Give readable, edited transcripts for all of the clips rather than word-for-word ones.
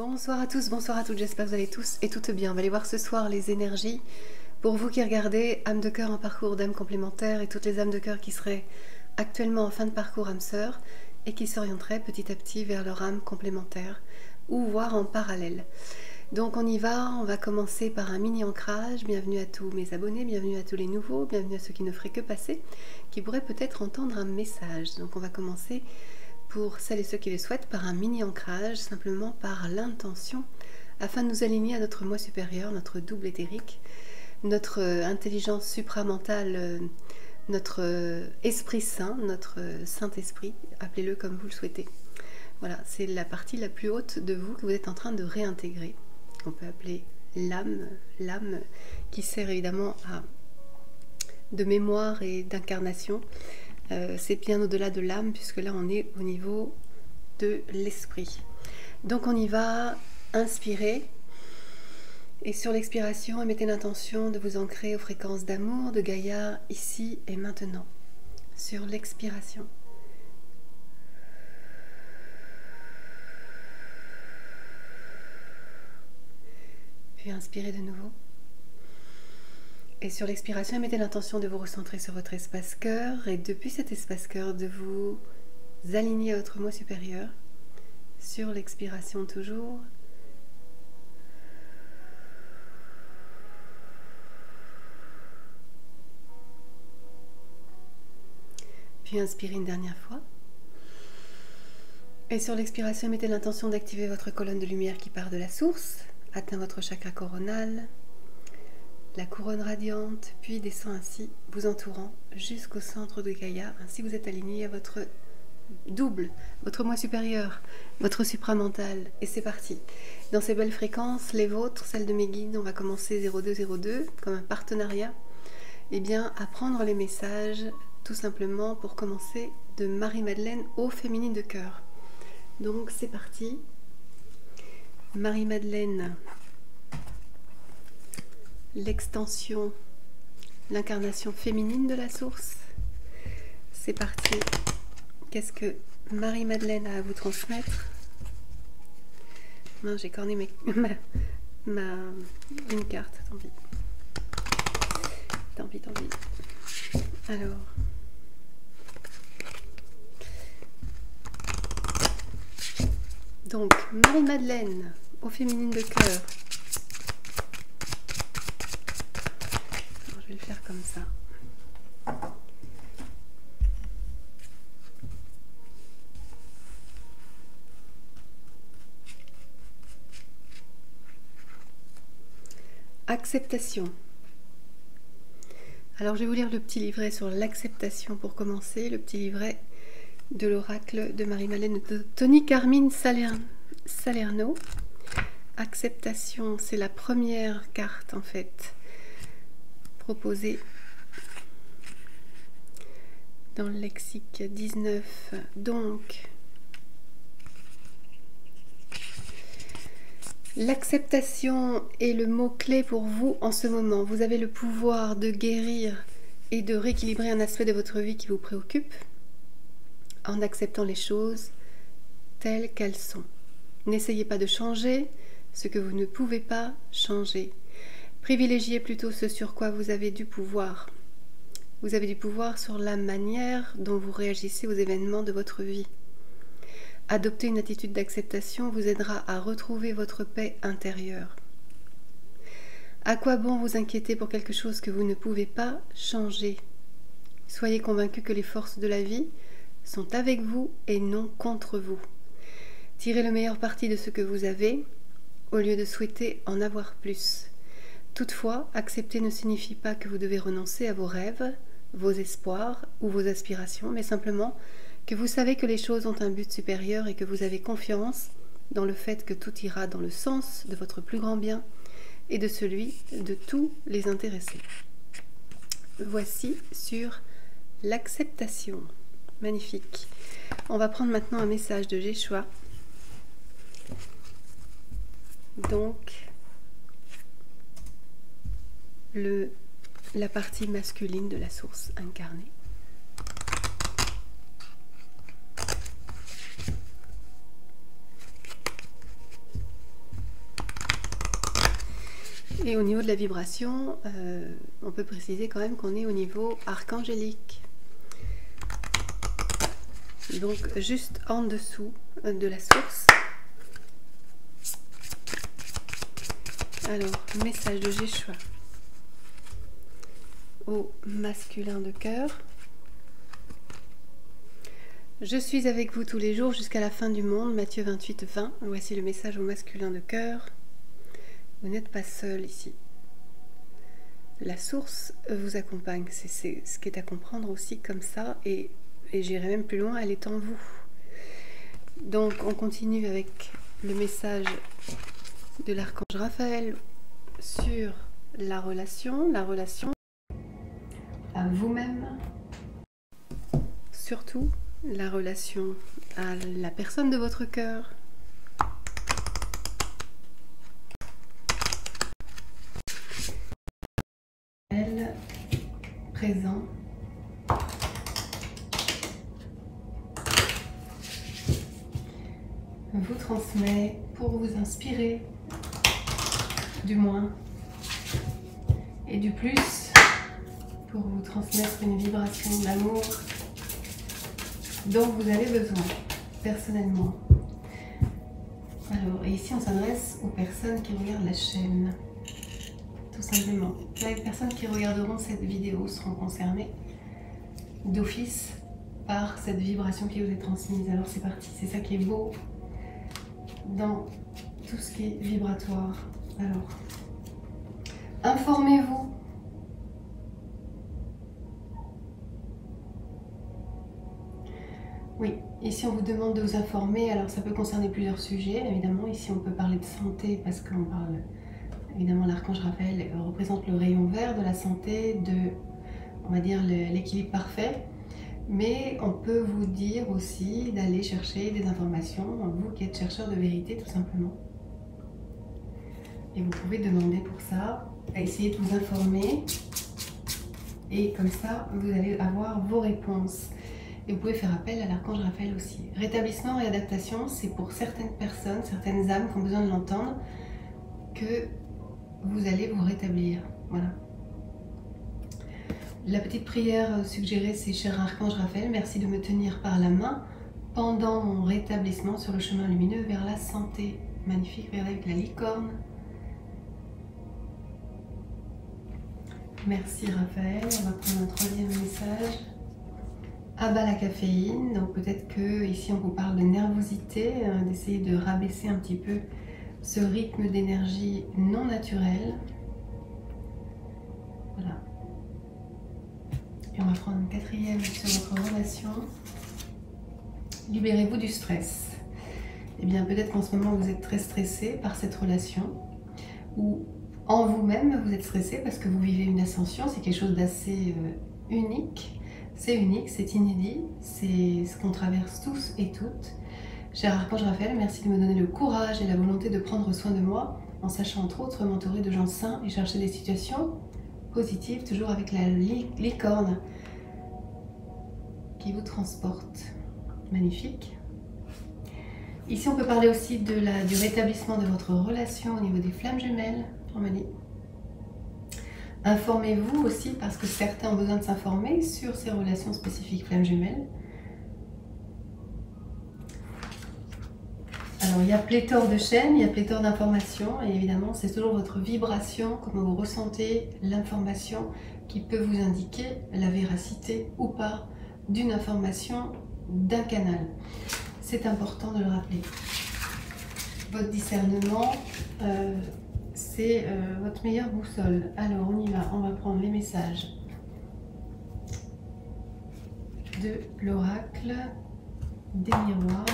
Bonsoir à tous, bonsoir à toutes, j'espère que vous allez tous et toutes bien. On va aller voir ce soir les énergies. Pour vous qui regardez âme de cœur en parcours d'âme complémentaire et toutes les âmes de cœur qui seraient actuellement en fin de parcours âme sœur et qui s'orienteraient petit à petit vers leur âme complémentaire ou voire en parallèle. Donc on y va, on va commencer par un mini ancrage. Bienvenue à tous mes abonnés, bienvenue à tous les nouveaux, bienvenue à ceux qui ne feraient que passer, qui pourraient peut-être entendre un message. Donc on va commencer pour celles et ceux qui le souhaitent par un mini ancrage, simplement par l'intention, afin de nous aligner à notre moi supérieur, notre double éthérique, notre intelligence supramentale, notre esprit saint, notre Saint-Esprit, appelez-le comme vous le souhaitez. Voilà, c'est la partie la plus haute de vous que vous êtes en train de réintégrer. On peut appeler l'âme, l'âme qui sert évidemment de mémoire et d'incarnation. C'est bien au-delà de l'âme, puisque là on est au niveau de l'esprit. Donc on y va, inspirez, et sur l'expiration, mettez l'intention de vous ancrer aux fréquences d'amour de Gaïa, ici et maintenant. Sur l'expiration. Puis inspirez de nouveau. Et sur l'expiration, mettez l'intention de vous recentrer sur votre espace cœur et depuis cet espace cœur, de vous aligner à votre moi supérieur. Sur l'expiration toujours. Puis inspirez une dernière fois. Et sur l'expiration, mettez l'intention d'activer votre colonne de lumière qui part de la source, atteint votre chakra coronal, la couronne radiante, puis descend ainsi, vous entourant jusqu'au centre de Gaïa. Ainsi vous êtes aligné à votre double, votre moi supérieur, votre supramental. Et c'est parti. Dans ces belles fréquences, les vôtres, celles de mes guides, on va commencer 0202, comme un partenariat, et bien à prendre les messages, tout simplement pour commencer, de Marie-Madeleine au féminine de cœur. Donc c'est parti. Marie-Madeleine, l'extension, l'incarnation féminine de la source. C'est parti. Qu'est-ce que Marie-Madeleine a à vous transmettre? Non, j'ai corné une carte, tant pis. Tant pis. Alors. Donc, Marie-Madeleine, au féminine de cœur. Je vais le faire comme ça. Acceptation. Alors, je vais vous lire le petit livret sur l'acceptation pour commencer. Le petit livret de l'oracle de Marie-Madeleine de Tony Carmine Salerno. Acceptation, c'est la première carte en fait proposée dans le lexique 19. Donc, l'acceptation est le mot-clé pour vous en ce moment. Vous avez le pouvoir de guérir et de rééquilibrer un aspect de votre vie qui vous préoccupe en acceptant les choses telles qu'elles sont. N'essayez pas de changer ce que vous ne pouvez pas changer. Privilégiez plutôt ce sur quoi vous avez du pouvoir. Vous avez du pouvoir sur la manière dont vous réagissez aux événements de votre vie. Adopter une attitude d'acceptation vous aidera à retrouver votre paix intérieure. À quoi bon vous inquiéter pour quelque chose que vous ne pouvez pas changer? Soyez convaincus que les forces de la vie sont avec vous et non contre vous. Tirez le meilleur parti de ce que vous avez, au lieu de souhaiter en avoir plus. Toutefois, accepter ne signifie pas que vous devez renoncer à vos rêves, vos espoirs ou vos aspirations, mais simplement que vous savez que les choses ont un but supérieur et que vous avez confiance dans le fait que tout ira dans le sens de votre plus grand bien et de celui de tous les intéressés. Voici sur l'acceptation. Magnifique. On va prendre maintenant un message de Yeshua. Donc, la partie masculine de la source incarnée. Et au niveau de la vibration, on peut préciser quand même qu'on est au niveau archangélique. Donc juste en dessous de la source. Alors, message de Yeshua au masculin de cœur. Je suis avec vous tous les jours jusqu'à la fin du monde, Matthieu 28, 20. Voici le message au masculin de cœur. Vous n'êtes pas seul ici. La source vous accompagne, c'est ce qui est à comprendre aussi comme ça, et j'irai même plus loin, elle est en vous. Donc on continue avec le message de l'archange Raphaël sur la relation à vous-même, surtout la relation à la personne de votre cœur. Elle, présent. Vous transmet pour vous inspirer, du moins, et du plus, pour vous transmettre une vibration d'amour dont vous avez besoin, personnellement. Alors, et ici on s'adresse aux personnes qui regardent la chaîne, tout simplement. Les personnes qui regarderont cette vidéo seront concernées d'office par cette vibration qui vous est transmise. Alors c'est parti, c'est ça qui est beau dans tout ce qui est vibratoire. Alors, informez-vous. Oui, ici on vous demande de vous informer, alors ça peut concerner plusieurs sujets, évidemment. Ici on peut parler de santé parce qu'on parle, évidemment l'archange Raphaël représente le rayon vert de la santé, de, on va dire, l'équilibre parfait. Mais on peut vous dire aussi d'aller chercher des informations, vous qui êtes chercheur de vérité tout simplement. Et vous pouvez demander pour ça, essayer de vous informer, et comme ça vous allez avoir vos réponses. Et vous pouvez faire appel à l'archange Raphaël aussi. Rétablissement et adaptation, c'est pour certaines personnes, certaines âmes qui ont besoin de l'entendre, que vous allez vous rétablir. Voilà. La petite prière suggérée, c'est: cher archange Raphaël, merci de me tenir par la main pendant mon rétablissement sur le chemin lumineux vers la santé. Magnifique, regardez avec la licorne. Merci Raphaël. On va prendre un troisième message. Abat la caféine, donc peut-être que ici on vous parle de nervosité, d'essayer de rabaisser un petit peu ce rythme d'énergie non naturel. Voilà. Et on va prendre une quatrième sur votre relation. Libérez-vous du stress. Eh bien peut-être qu'en ce moment vous êtes très stressé par cette relation, ou en vous-même vous êtes stressé parce que vous vivez une ascension, c'est quelque chose d'assez unique. C'est unique, c'est inédit, c'est ce qu'on traverse tous et toutes. Cher archange Raphaël, merci de me donner le courage et la volonté de prendre soin de moi, en sachant entre autres m'entourer de gens sains et chercher des situations positives, toujours avec la licorne qui vous transporte. Magnifique. Ici on peut parler aussi du rétablissement de votre relation au niveau des flammes jumelles, on m'a dit. Informez-vous aussi, parce que certains ont besoin de s'informer sur ces relations spécifiques flammes jumelles. Alors il y a pléthore de chaînes, il y a pléthore d'informations, et évidemment c'est toujours votre vibration, comment vous ressentez l'information, qui peut vous indiquer la véracité ou pas d'une information, d'un canal. C'est important de le rappeler. Votre discernement, c'est votre meilleure boussole. Alors on y va, on va prendre les messages de l'oracle des miroirs.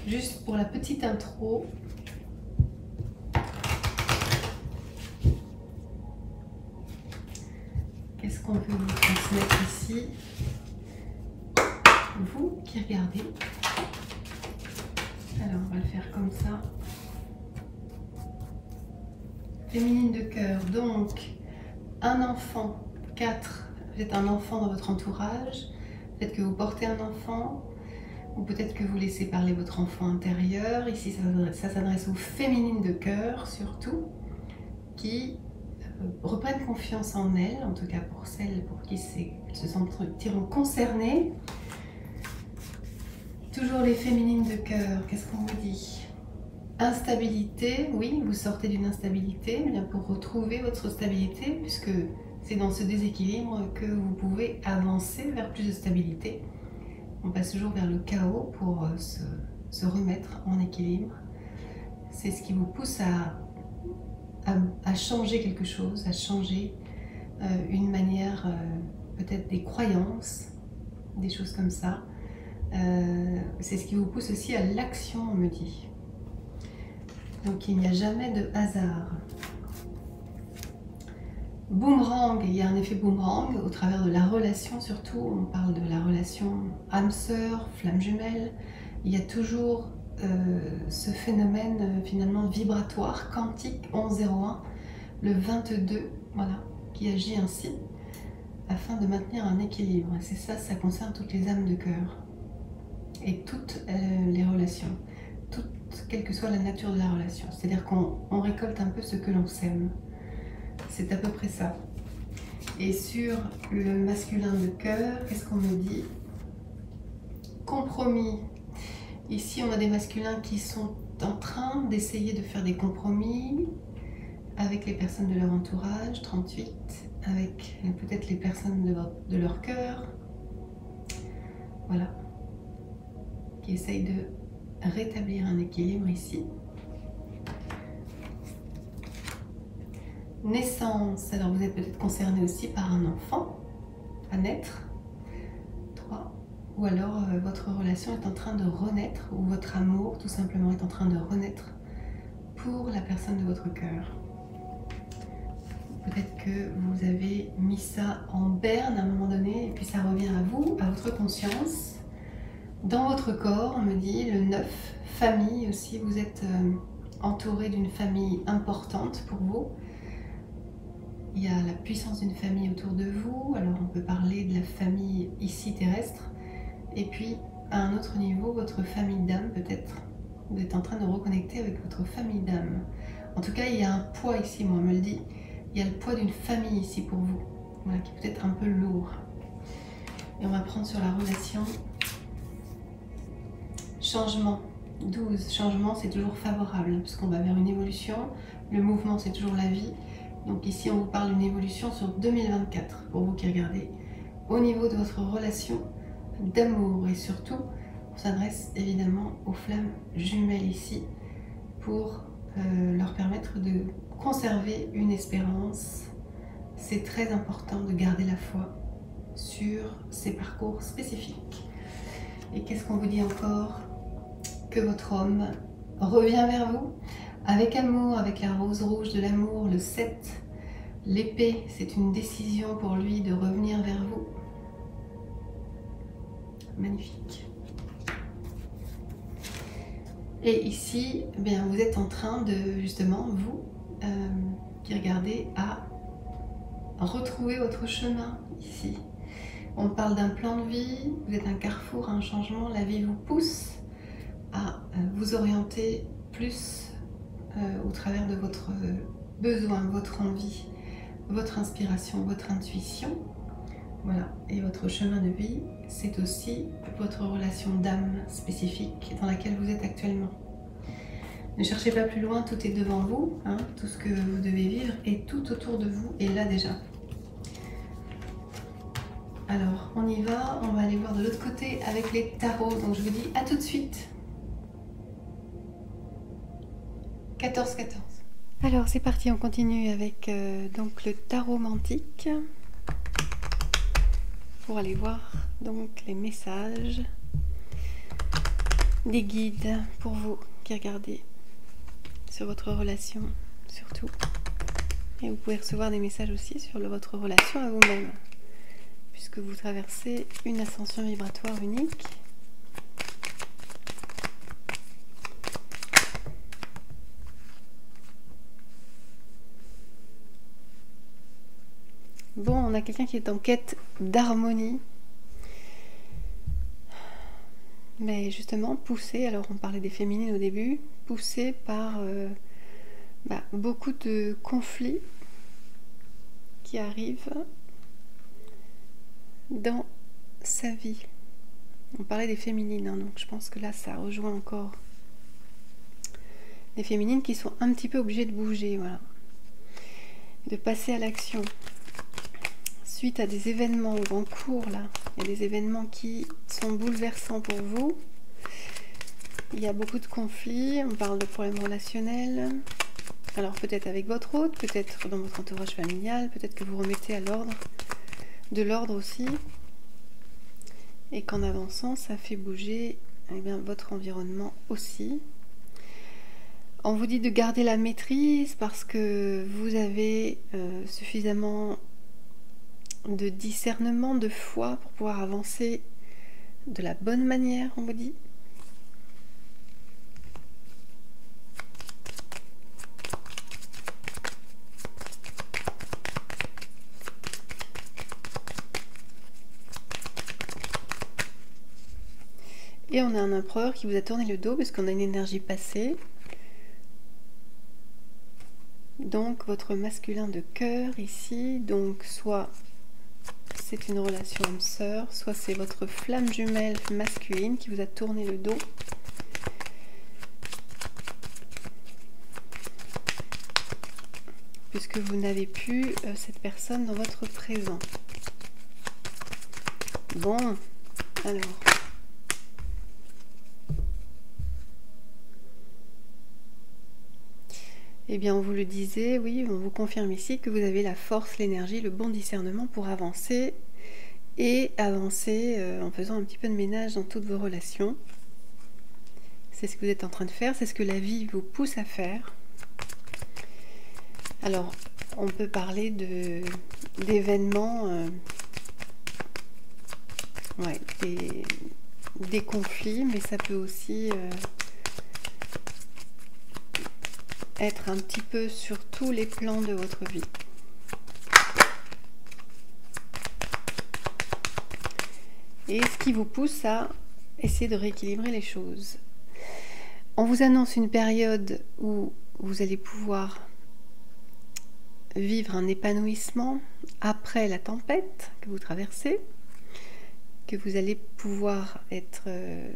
Juste pour la petite intro, qu'est-ce qu'on peut vous transmettre ici? Vous qui regardez. Alors on va le faire comme ça. Féminine de cœur, donc un enfant, 4, vous êtes un enfant dans votre entourage, peut-être que vous portez un enfant, ou peut-être que vous laissez parler votre enfant intérieur. Ici ça s'adresse aux féminines de cœur surtout. qui reprennent confiance en elles, en tout cas pour celles pour qui elles se sentiront concernées. Toujours les féminines de cœur, qu'est-ce qu'on vous dit? Instabilité, oui, vous sortez d'une instabilité, bien pour retrouver votre stabilité, puisque c'est dans ce déséquilibre que vous pouvez avancer vers plus de stabilité. On passe toujours vers le chaos pour se remettre en équilibre. C'est ce qui vous pousse à changer quelque chose, à changer une manière, peut-être des croyances, des choses comme ça. C'est ce qui vous pousse aussi à l'action, on me dit. Donc il n'y a jamais de hasard. Boomerang, il y a un effet boomerang au travers de la relation surtout. On parle de la relation âme-sœur, flamme jumelle. Il y a toujours ce phénomène finalement vibratoire, quantique 1101, le 22, voilà, qui agit ainsi afin de maintenir un équilibre. C'est ça, ça concerne toutes les âmes de cœur et toutes les relations. Quelle que soit la nature de la relation. C'est-à-dire qu'on récolte un peu ce que l'on sème. C'est à peu près ça. Et sur le masculin de cœur, qu'est-ce qu'on me dit? Compromis. Ici, on a des masculins qui sont en train d'essayer de faire des compromis avec les personnes de leur entourage, 38, avec peut-être les personnes de leur cœur. Voilà. Qui essayent de rétablir un équilibre ici. Naissance, alors vous êtes peut-être concerné aussi par un enfant à naître. 3. Ou alors votre relation est en train de renaître, ou votre amour tout simplement est en train de renaître pour la personne de votre cœur. Peut-être que vous avez mis ça en berne à un moment donné, et puis ça revient à vous, à votre conscience. Dans votre corps, on me dit, le 9, famille aussi, vous êtes entouré d'une famille importante pour vous. Il y a la puissance d'une famille autour de vous, alors on peut parler de la famille ici terrestre, et puis à un autre niveau, votre famille d'âme peut-être. Vous êtes en train de reconnecter avec votre famille d'âme. En tout cas, il y a un poids ici, moi on me le dit, il y a le poids d'une famille ici pour vous, voilà, qui peut être un peu lourd. Et on va prendre sur la relation. Changement, 12. Changement, c'est toujours favorable, parce qu'on va vers une évolution. Le mouvement, c'est toujours la vie. Donc ici, on vous parle d'une évolution sur 2024, pour vous qui regardez, au niveau de votre relation d'amour. Et surtout, on s'adresse évidemment aux flammes jumelles ici, pour leur permettre de conserver une espérance. C'est très important de garder la foi sur ces parcours spécifiques. Et qu'est-ce qu'on vous dit encore? Que votre homme revient vers vous avec amour, avec la rose rouge de l'amour, le 7. L'épée, c'est une décision pour lui de revenir vers vous. Magnifique. Et ici, eh bien, vous êtes en train de, justement, vous, qui regardez, à retrouver votre chemin ici. On parle d'un plan de vie, vous êtes un carrefour, un changement, la vie vous pousse à vous orienter plus au travers de votre besoin, votre envie, votre inspiration, votre intuition. Voilà, et votre chemin de vie, c'est aussi votre relation d'âme spécifique dans laquelle vous êtes actuellement. Ne cherchez pas plus loin, tout est devant vous, hein, tout ce que vous devez vivre et tout autour de vous est là déjà. Alors, on y va, on va aller voir de l'autre côté avec les tarots. Donc je vous dis à tout de suite. 14-14. Alors c'est parti, on continue avec donc le tarot mantique pour aller voir donc les messages des guides pour vous qui regardez sur votre relation surtout. Et vous pouvez recevoir des messages aussi sur votre relation à vous-même, puisque vous traversez une ascension vibratoire unique. Bon, on a quelqu'un qui est en quête d'harmonie, mais justement poussé, alors on parlait des féminines au début, poussé par beaucoup de conflits qui arrivent dans sa vie. On parlait des féminines, hein, donc je pense que là ça rejoint encore les féminines qui sont un petit peu obligées de bouger, voilà, de passer à l'action suite à des événements ou en cours. Là, il y a des événements qui sont bouleversants pour vous. Il y a beaucoup de conflits, on parle de problèmes relationnels. Alors peut-être avec votre hôte, peut-être dans votre entourage familial, peut-être que vous remettez à l'ordre, de l'ordre aussi. Et qu'en avançant, ça fait bouger votre environnement aussi. On vous dit de garder la maîtrise parce que vous avez suffisamment de discernement, de foi pour pouvoir avancer de la bonne manière, on vous dit. Et on a un empereur qui vous a tourné le dos parce qu'on a une énergie passée. Donc votre masculin de cœur ici, donc soit c'est une relation âme-sœur, soit c'est votre flamme jumelle masculine qui vous a tourné le dos. Puisque vous n'avez plus cette personne dans votre présent. Bon, alors... Eh bien, on vous le disait, oui, on vous confirme ici que vous avez la force, l'énergie, le bon discernement pour avancer et avancer en faisant un petit peu de ménage dans toutes vos relations. C'est ce que vous êtes en train de faire, c'est ce que la vie vous pousse à faire. Alors, on peut parler d'événements, des conflits, mais ça peut aussi... être un petit peu sur tous les plans de votre vie. Et ce qui vous pousse à essayer de rééquilibrer les choses. On vous annonce une période où vous allez pouvoir vivre un épanouissement après la tempête que vous traversez, que vous allez pouvoir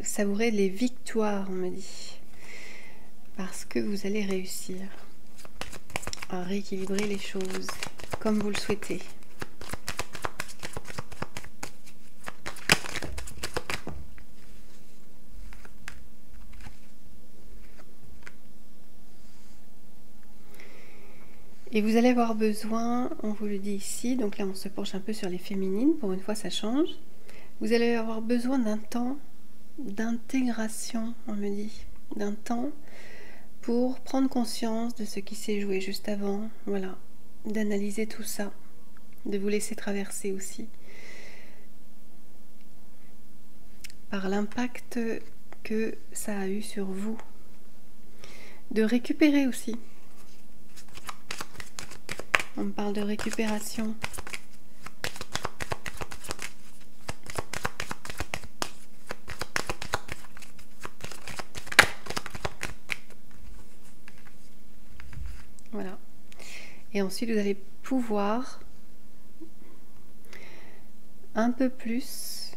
savourer les victoires, on me dit. Parce que vous allez réussir à rééquilibrer les choses comme vous le souhaitez. Et vous allez avoir besoin, on vous le dit ici, donc là on se penche un peu sur les féminines, pour une fois ça change. Vous allez avoir besoin d'un temps d'intégration, on me dit, d'un temps pour prendre conscience de ce qui s'est joué juste avant, voilà, d'analyser tout ça, de vous laisser traverser aussi par l'impact que ça a eu sur vous, de récupérer aussi. On me parle de récupération. Voilà. Et ensuite, vous allez pouvoir un peu plus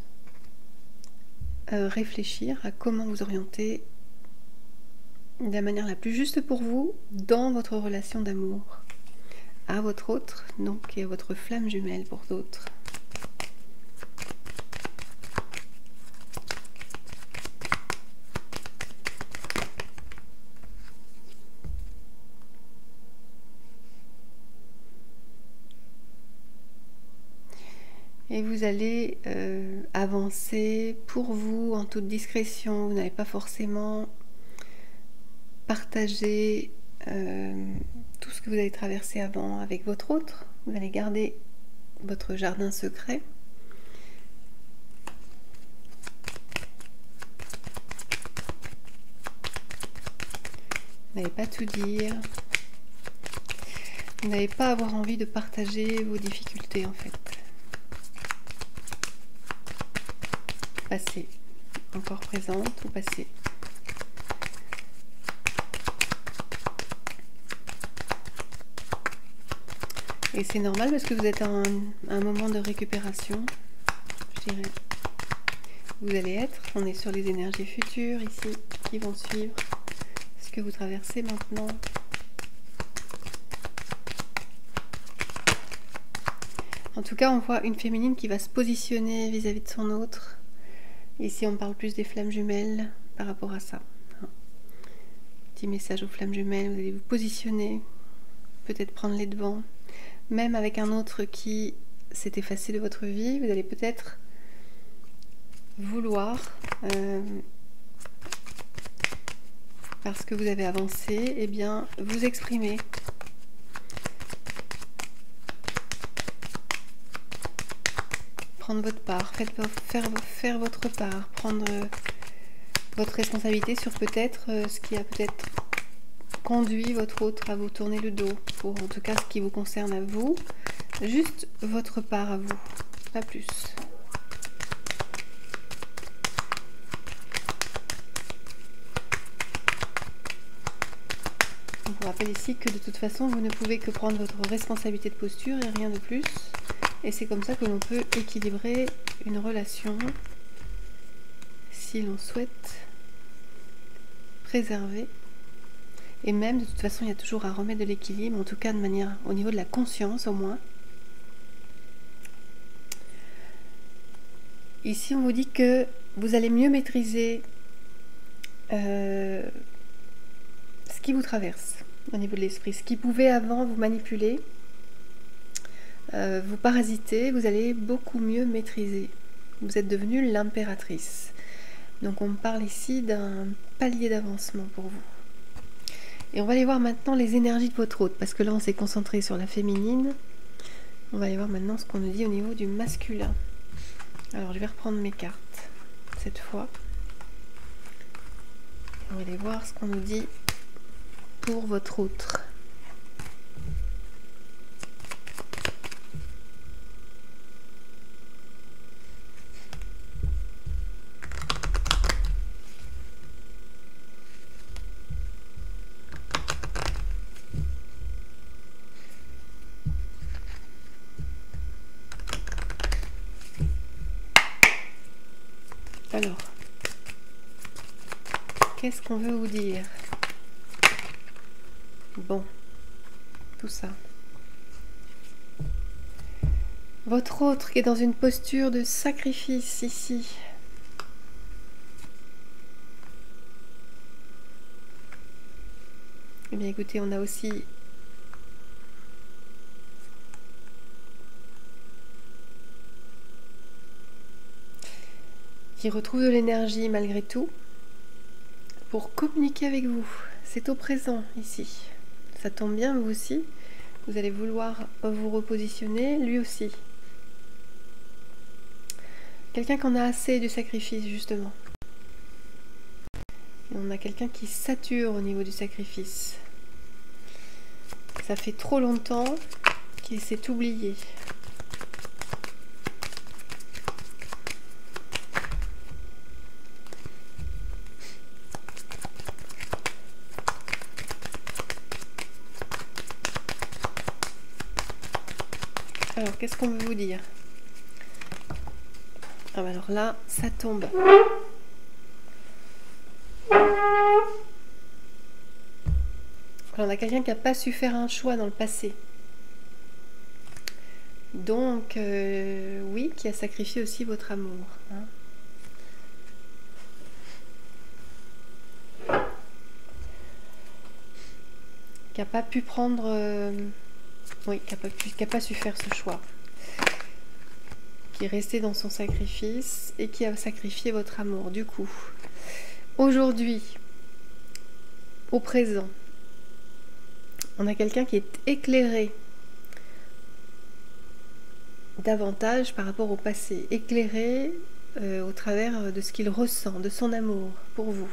réfléchir à comment vous orienter de la manière la plus juste pour vous dans votre relation d'amour à votre autre, donc, et à votre flamme jumelle pour d'autres. Et vous allez avancer pour vous en toute discrétion. Vous n'allez pas forcément partager tout ce que vous avez traversé avant avec votre autre. Vous allez garder votre jardin secret. Vous n'allez pas tout dire. Vous n'allez pas avoir envie de partager vos difficultés en fait. Passé, encore présente ou passé. Et c'est normal parce que vous êtes en un moment de récupération, je dirais. Vous allez être, on est sur les énergies futures ici, qui vont suivre ce que vous traversez maintenant. En tout cas, on voit une féminine qui va se positionner vis-à-vis de son autre. Ici, on parle plus des flammes jumelles par rapport à ça. Petit message aux flammes jumelles, vous allez vous positionner, peut-être prendre les devants. Même avec un autre qui s'est effacé de votre vie, vous allez peut-être vouloir, parce que vous avez avancé, eh bien, vous exprimer. Prendre votre part, faire votre part, prendre votre responsabilité sur peut-être ce qui a peut-être conduit votre autre à vous tourner le dos, pour en tout cas ce qui vous concerne à vous, juste votre part à vous, pas plus. On vous rappelle ici que de toute façon vous ne pouvez que prendre votre responsabilité de posture et rien de plus, et c'est comme ça que l'on peut équilibrer une relation si l'on souhaite préserver. Et même, de toute façon, il y a toujours à remettre de l'équilibre, en tout cas de manière, au niveau de la conscience au moins. Ici, on vous dit que vous allez mieux maîtriser ce qui vous traverse au niveau de l'esprit. Ce qui pouvait avant vous manipuler, vous parasiter, vous allez beaucoup mieux maîtriser. Vous êtes devenue l'impératrice. Donc on parle ici d'un palier d'avancement pour vous. Et on va aller voir maintenant les énergies de votre hôte, parce que là on s'est concentré sur la féminine. On va aller voir maintenant ce qu'on nous dit au niveau du masculin. Alors je vais reprendre mes cartes cette fois. On va aller voir ce qu'on nous dit pour votre autre. Alors, qu'est-ce qu'on veut vous dire? Bon, tout ça. Votre autre qui est dans une posture de sacrifice ici. Eh bien écoutez, on a aussi qui retrouve de l'énergie malgré tout pour communiquer avec vous. C'est au présent ici. Ça tombe bien, vous aussi. Vous allez vouloir vous repositionner, lui aussi. Quelqu'un qui en a assez du sacrifice, justement. Et on a quelqu'un qui sature au niveau du sacrifice. Ça fait trop longtemps qu'il s'est oublié. Alors, qu'est-ce qu'on veut vous dire? Ah bah alors là, ça tombe. Alors, on a quelqu'un qui n'a pas su faire un choix dans le passé. Donc, oui, qui a sacrifié aussi votre amour. Hein. Qui n'a pas pu prendre... oui, qui n'a pas su faire ce choix. Qui est resté dans son sacrifice et qui a sacrifié votre amour. Du coup, aujourd'hui, au présent, on a quelqu'un qui est éclairé davantage par rapport au passé, éclairé au travers de ce qu'il ressent, de son amour pour vous.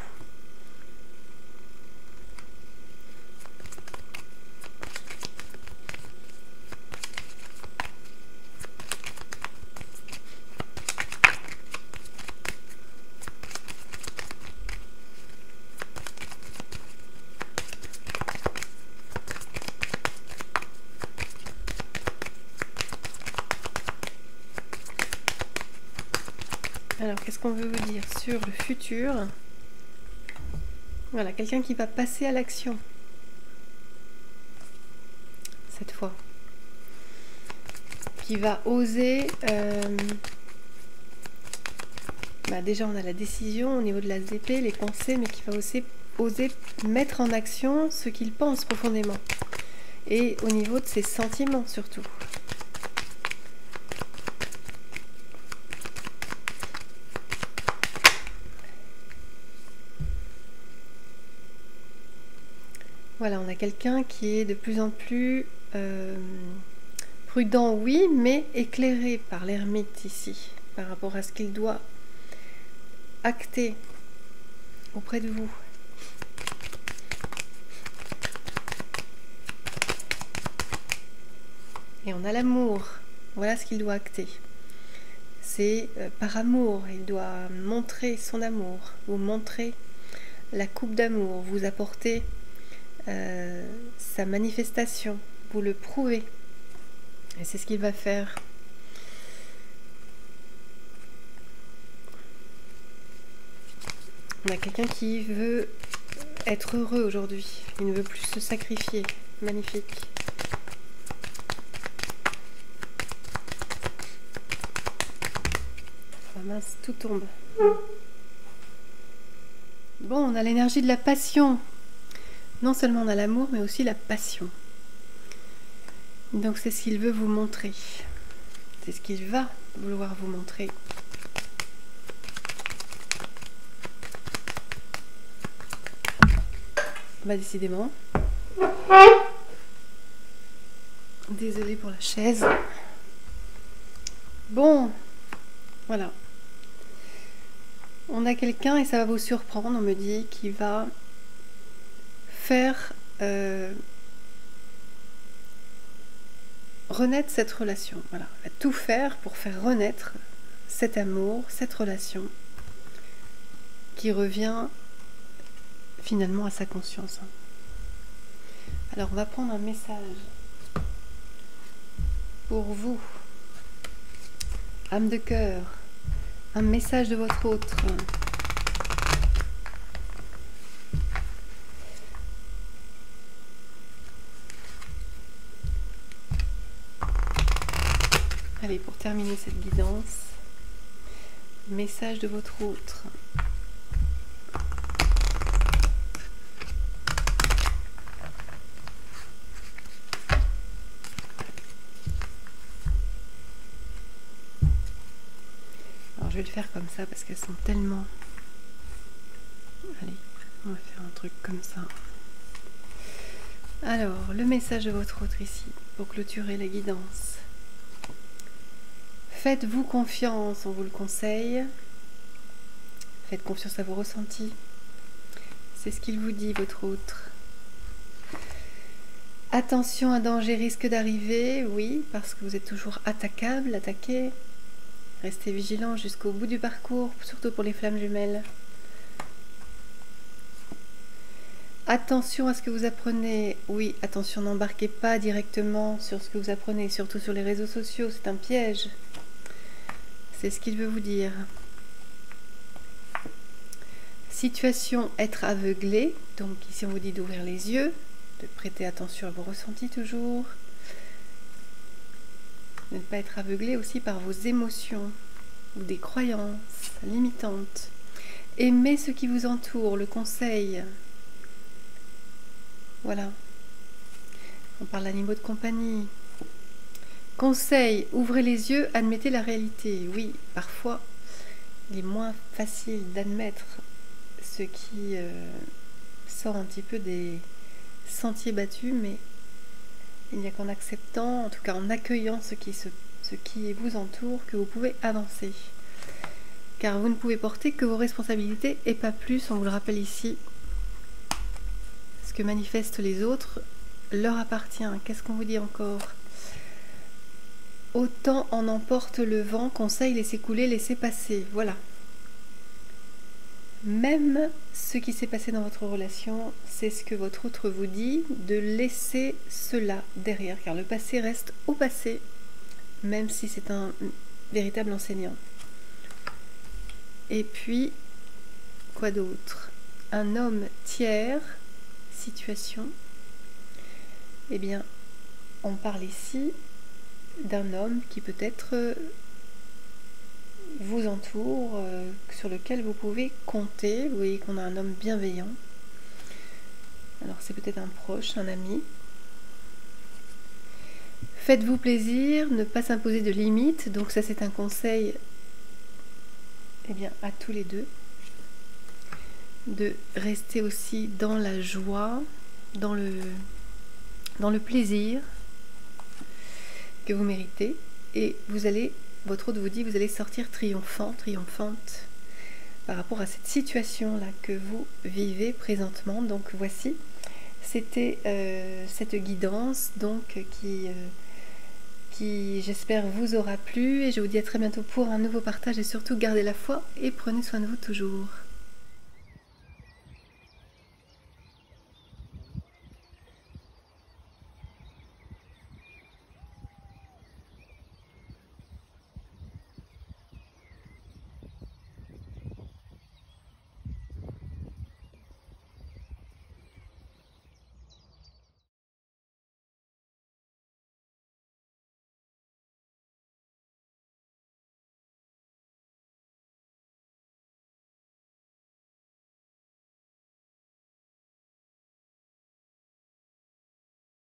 Alors, qu'est-ce qu'on veut vous dire sur le futur? Voilà, quelqu'un qui va passer à l'action. Cette fois. Qui va oser... déjà, on a la décision au niveau de la ZP, les pensées, mais qui va oser mettre en action ce qu'il pense profondément. Et au niveau de ses sentiments, surtout. Voilà, on a quelqu'un qui est de plus en plus prudent, oui, mais éclairé par l'ermite ici, par rapport à ce qu'il doit acter auprès de vous. Et on a l'amour, voilà ce qu'il doit acter. C'est par amour, il doit montrer son amour, vous montrer la coupe d'amour, vous apporter sa manifestation, vous le prouvez. Et c'est ce qu'il va faire. On a quelqu'un qui veut être heureux aujourd'hui. Il ne veut plus se sacrifier. Magnifique. Oh mince, tout tombe. Bon, on a l'énergie de la passion. Non seulement on a l'amour, mais aussi la passion. Donc c'est ce qu'il veut vous montrer. C'est ce qu'il va vouloir vous montrer. Décidément. Désolée pour la chaise. Bon, voilà. On a quelqu'un, et ça va vous surprendre, on me dit, qui va faire renaître cette relation. Voilà, va tout faire pour faire renaître cet amour, cette relation qui revient finalement à sa conscience. Alors on va prendre un message pour vous, âme de cœur, un message de votre autre. Allez, pour terminer cette guidance, message de votre autre. Je vais le faire comme ça parce qu'elles sont tellement... Allez, on va faire un truc comme ça. Alors, le message de votre autre ici, pour clôturer la guidance. Faites-vous confiance, on vous le conseille. Faites confiance à vos ressentis. C'est ce qu'il vous dit, votre autre. Attention, un danger risque d'arriver, oui, parce que vous êtes toujours attaquable, attaqué. Restez vigilant jusqu'au bout du parcours, surtout pour les flammes jumelles. Attention à ce que vous apprenez. Oui, attention, n'embarquez pas directement sur ce que vous apprenez, surtout sur les réseaux sociaux, c'est un piège. C'est ce qu'il veut vous dire. Situation, être aveuglé. Donc ici on vous dit d'ouvrir les yeux, de prêter attention à vos ressentis toujours. De ne pas être aveuglé aussi par vos émotions ou des croyances limitantes. Aimez ce qui vous entoure, le conseil. Voilà. On parle d'animaux de compagnie. Conseil, ouvrez les yeux, admettez la réalité. Oui, parfois, il est moins facile d'admettre ce qui sort un petit peu des sentiers battus, mais il n'y a qu'en acceptant, en tout cas en accueillant ce qui vous entoure, que vous pouvez avancer. Car vous ne pouvez porter que vos responsabilités et pas plus, on vous le rappelle ici. Ce que manifestent les autres leur appartient. Qu'est-ce qu'on vous dit encore? Autant en emporte le vent, conseil, laissez couler, laissez passer. Voilà. Même ce qui s'est passé dans votre relation, c'est ce que votre autre vous dit, de laisser cela derrière, car le passé reste au passé, même si c'est un véritable enseignant. Et puis, quoi d'autre? Un homme tiers, situation. Eh bien, on parle ici d'un homme qui peut-être vous entoure, sur lequel vous pouvez compter. Vous voyez qu'on a un homme bienveillant. Alors c'est peut-être un proche, un ami. Faites-vous plaisir, ne pas s'imposer de limites. Donc ça c'est un conseil à tous les deux. De rester aussi dans la joie, dans le plaisir que vous méritez. Et votre hôte vous dit, vous allez sortir triomphant, triomphante par rapport à cette situation-là que vous vivez présentement. Donc voici, c'était cette guidance donc qui j'espère vous aura plu, et je vous dis à très bientôt pour un nouveau partage, et surtout gardez la foi et prenez soin de vous toujours.